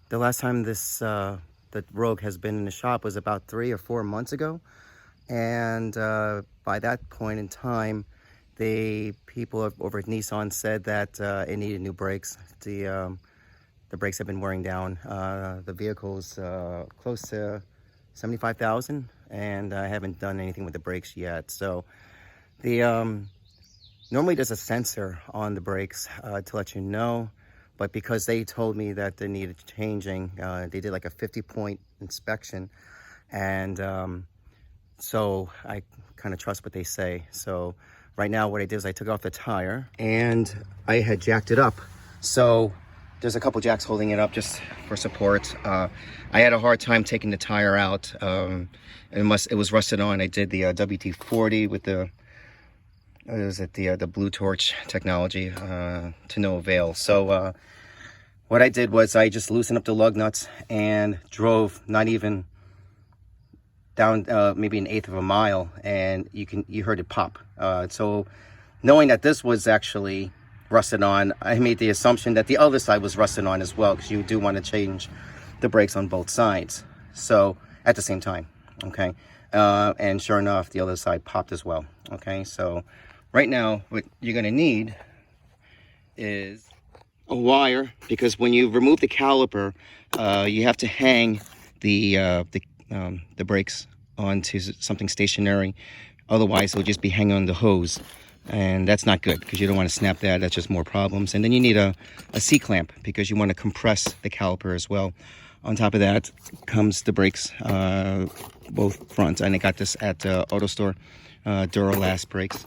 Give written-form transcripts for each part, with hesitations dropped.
The last time the Rogue has been in the shop was about 3 or 4 months ago, and by that point in time, the people over at Nissan said that it needed new brakes. The brakes have been wearing down. The vehicle's close to 75,000, and I haven't done anything with the brakes yet. So the normally there's a sensor on the brakes to let you know, but because they told me that they needed changing, they did like a 50-point inspection, and so I kind of trust what they say. So right now what I did is I took off the tire and I had jacked it up. So there's a couple jacks holding it up just for support. I had a hard time taking the tire out. It was rusted on. I did the WT-40 with the Blue Torch technology to no avail. So what I did was I just loosened up the lug nuts and drove not even down maybe an eighth of a mile, and you heard it pop. So knowing that this was actually rusted on, I made the assumption that the other side was rusted on as well, because you do want to change the brakes on both sides, so at the same time. Okay, and sure enough, the other side popped as well. Okay, so right now what you're going to need is a wire, because when you remove the caliper, you have to hang the brakes onto something stationary. Otherwise it'll just be hanging on the hose, and that's not good, because you don't want to snap that. That's just more problems. And then you need a C-clamp, because you want to compress the caliper as well. On top of that comes the brakes, both fronts, and I got this at Auto Store, Duralast brakes.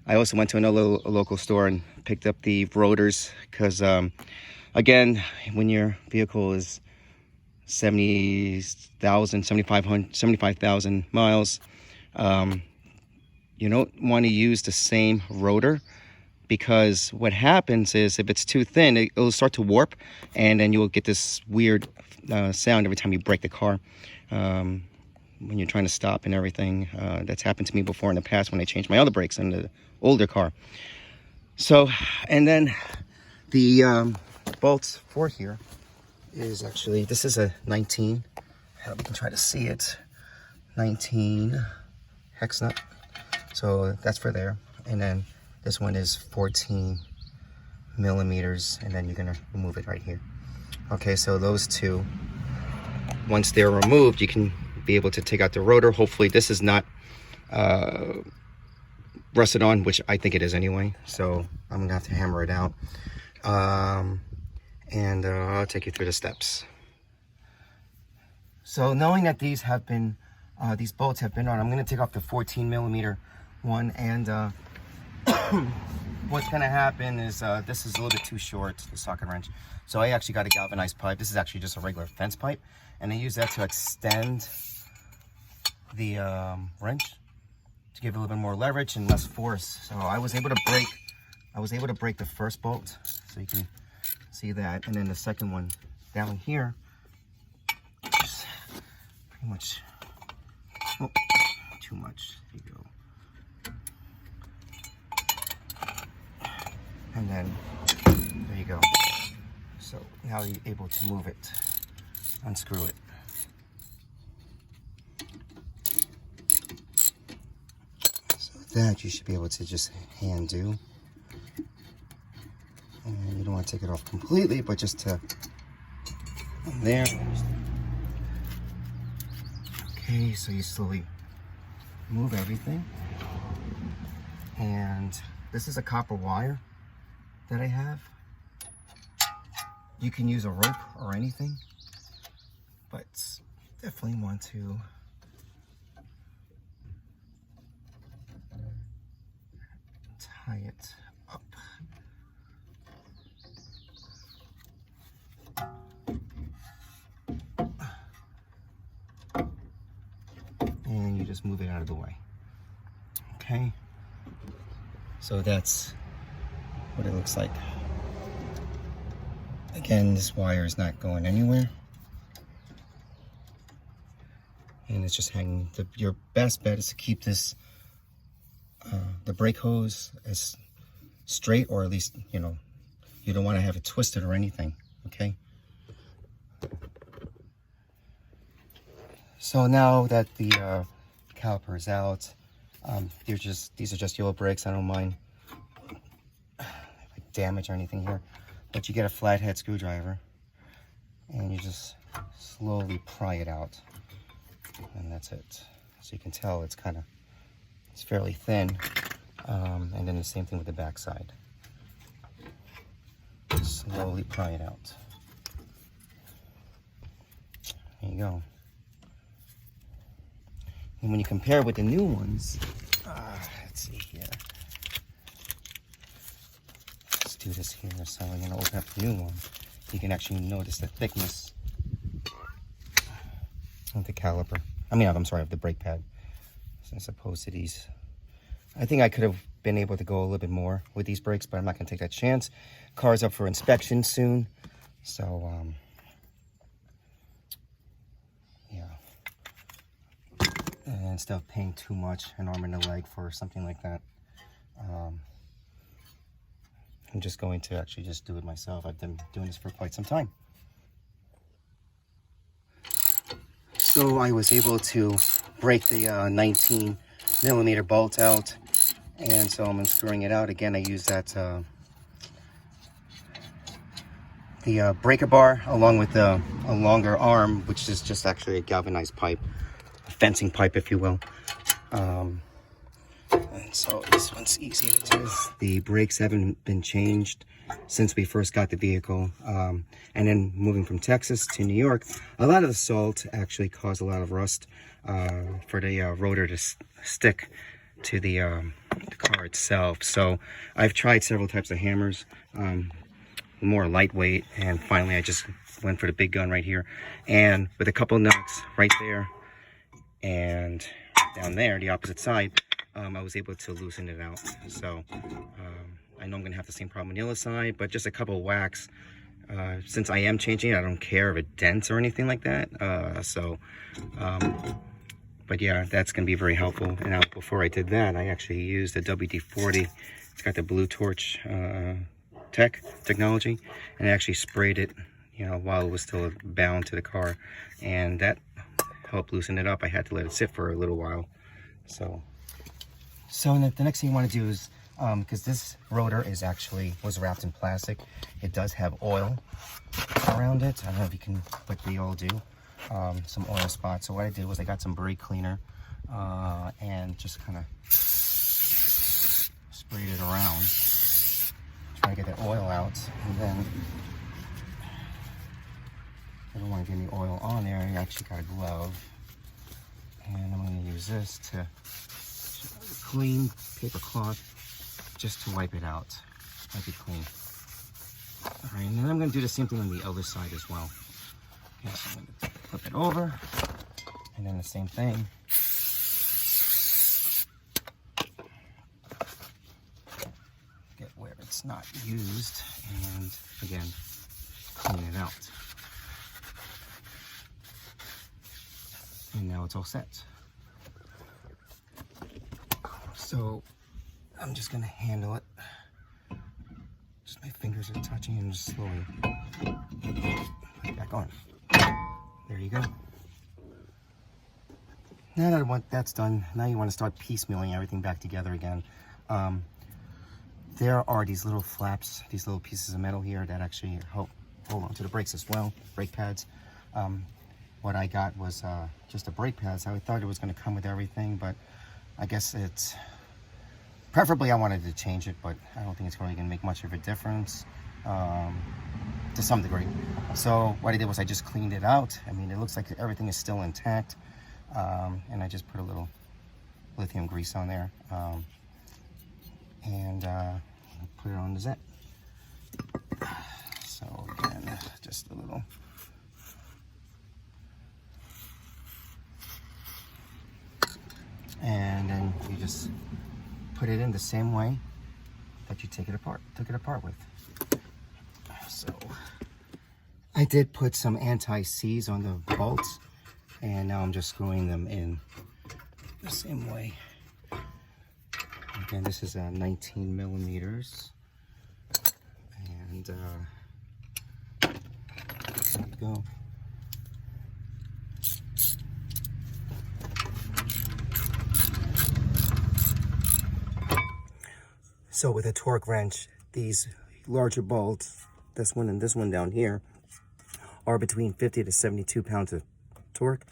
I also went to another local store and picked up the rotors, because again, when your vehicle is 75,000 miles, you don't want to use the same rotor, because what happens is if it's too thin, it'll start to warp, and then you'll get this weird sound every time you brake the car when you're trying to stop and everything. That's happened to me before in the past when I changed my other brakes in the older car. So, and then the bolts for here is actually, this is a 19, we can try to see it, 19 hex nut, so that's for there. And then this one is 14 millimeters, and then you're gonna remove it right here. Okay, so those two, once they're removed, you can be able to take out the rotor. Hopefully this is not rusted on, which I think it is anyway, so I'm gonna have to hammer it out. And I'll take you through the steps. So knowing that these bolts have been on, I'm going to take off the 14 millimeter one, and what's going to happen is this is a little bit too short, the socket wrench. So I actually got a galvanized pipe. This is actually just a regular fence pipe, and I use that to extend the wrench to give it a little bit more leverage and less force. So I was able to break the first bolt, so you can see that, and then the second one down here, just pretty much, oh, too much, there you go, and then there you go. So now you're able to move it, unscrew it. So that you should be able to just hand do. And you don't want to take it off completely, but just to there. Okay, so you slowly move everything. And this is a copper wire that I have. You can use a rope or anything, but definitely want to tie it up. And you just move it out of the way. Okay, so that's what it looks like. Again, this wire is not going anywhere, and it's just hanging. Your best bet is to keep this the brake hose as straight, or at least, you know, you don't want to have it twisted or anything. Okay. So now that the caliper is out, these are just yellow brakes. I don't mind damage or anything here, but you get a flathead screwdriver and you just slowly pry it out, and that's it. So you can tell it's fairly thin, and then the same thing with the back side. Slowly pry it out. There you go. And when you compare with the new ones, let's see here. Let's do this here. So I'm going to open up the new one. You can actually notice the thickness of the caliper. I'm sorry, of the brake pad. As opposed to these. I think I could have been able to go a little bit more with these brakes, but I'm not going to take that chance. Car's up for inspection soon. So, yeah. And instead of paying too much, an arm and a leg for something like that, I'm just going to actually just do it myself. I've been doing this for quite some time. So I was able to break the 19mm bolt out, and so I'm unscrewing it out. Again, I use that the breaker bar along with a longer arm, which is just actually a galvanized pipe, a fencing pipe, if you will. And so this one's easy to do. The brakes haven't been changed since we first got the vehicle. And then moving from Texas to New York, a lot of the salt actually caused a lot of rust for the rotor to stick to the car itself. So I've tried several types of hammers, more lightweight, and finally I just went for the big gun right here. And with a couple nuts right there and down there, the opposite side, I was able to loosen it out. So I know I'm gonna have the same problem on the other side, but just a couple of whacks. Since I am changing it, I don't care if it dents or anything like that. But yeah, that's gonna be very helpful. And now, before I did that, I actually used the WD-40. It's got the blue torch technology, and I actually sprayed it, while it was still bound to the car, and that helped loosen it up. I had to let it sit for a little while. So the next thing you want to do is, because this rotor was wrapped in plastic, it does have oil around it. I don't know if you can, but they all do. Some oil spots. So what I did was I got some brake cleaner and just kind of sprayed it around, trying to get that oil out. And then I don't want to get any oil on there. I actually got a glove, and I'm going to use this to clean paper cloth just to wipe it out, wipe it clean. All right, and then I'm going to do the same thing on the other side as well. Okay, so I'm going to flip it over, and then the same thing. Get where it's not used, and again, clean it out. And now it's all set. So I'm just gonna handle it. Just my fingers are touching, and just slowly put it back on. There you go. Now that that's done, now you want to start piecemealing everything back together again. There are these little flaps, these little pieces of metal here that actually hold on to the brakes as well, brake pads. What I got was just the brake pads. I thought it was going to come with everything, but I guess it's... Preferably I wanted to change it, but I don't think it's really going to make much of a difference to some degree. So what I did was I just cleaned it out. I mean, it looks like everything is still intact. And I just put a little lithium grease on there and put it on the zet. So again, just a little. And then you just put it in the same way that you took it apart with. So I did put some anti-seize on the bolts, and now I'm just screwing them in the same way. Again, this is 19 millimeters, and there you go. So with a torque wrench, these larger bolts, this one and this one down here, are between 50 to 72 pounds of torque.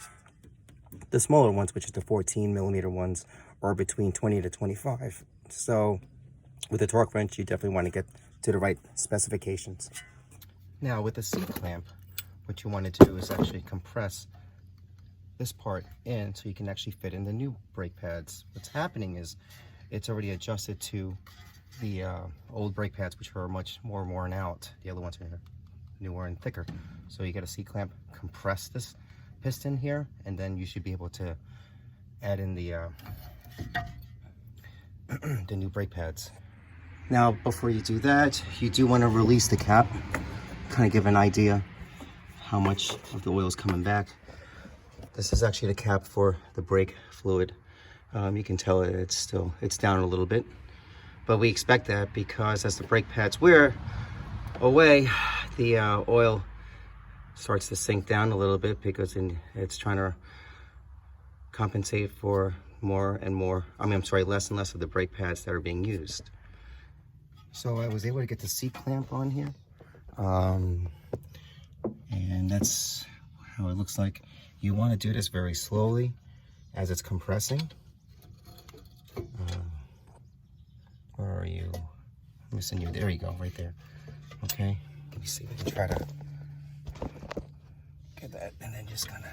The smaller ones, which is the 14 millimeter ones, are between 20 to 25. So with a torque wrench, you definitely want to get to the right specifications. Now with the C-clamp, what you want to do is actually compress this part in so you can actually fit in the new brake pads. What's happening is it's already adjusted to the old brake pads, which are much more worn out. The other ones are newer and thicker. So you get a C-clamp, compress this piston here, and then you should be able to add in the the new brake pads. Now, before you do that, you do want to release the cap, kind of give an idea how much of the oil is coming back. This is actually the cap for the brake fluid. You can tell it's down a little bit, but we expect that because as the brake pads wear away, the oil starts to sink down a little bit because it's trying to compensate for less and less of the brake pads that are being used. So I was able to get the C-clamp on here, and that's how it looks like. You want to do this very slowly as it's compressing. Where are you? I'm missing you. There you go, right there. Okay, let me see if we can try to get that, and then just kind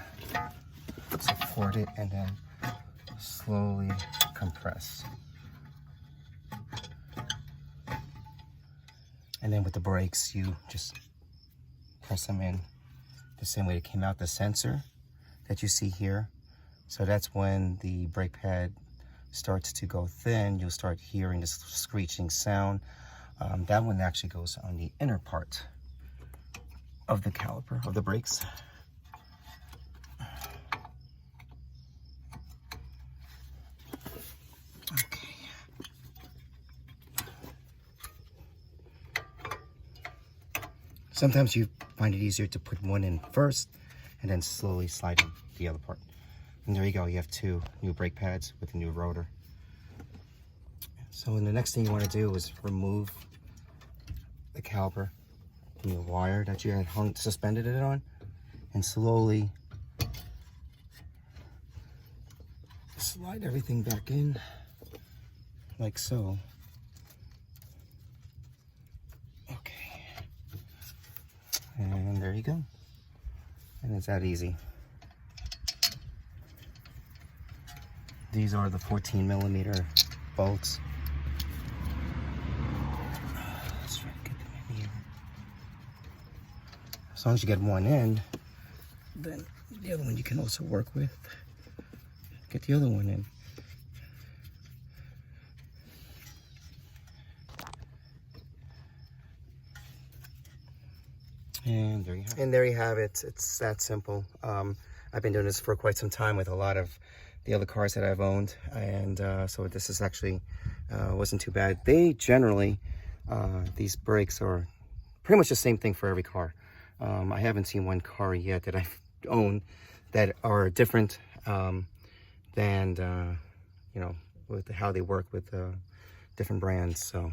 of support it, and then slowly compress. And then with the brakes, you just press them in the same way it came out. The sensor that you see here, so that's when the brake pad starts to go thin, you'll start hearing this screeching sound. That one actually goes on the inner part of the caliper of the brakes. Okay. Sometimes you find it easier to put one in first and then slowly slide in the other part. And there you go, you have two new brake pads with a new rotor. So the next thing you want to do is remove the caliper from the wire that you had suspended it on, and slowly slide everything back in, like so. Okay. And there you go. And it's that easy. These are the 14 millimeter bolts. Let's try to get them in here. As long as you get one in, then the other one you can also work with. Get the other one in. And there you have it. It's that simple. I've been doing this for quite some time with a lot of the other cars that I've owned, and so this is actually wasn't too bad. They generally, these brakes are pretty much the same thing for every car. I haven't seen one car yet that I've owned that are different than, you know, with how they work with different brands. So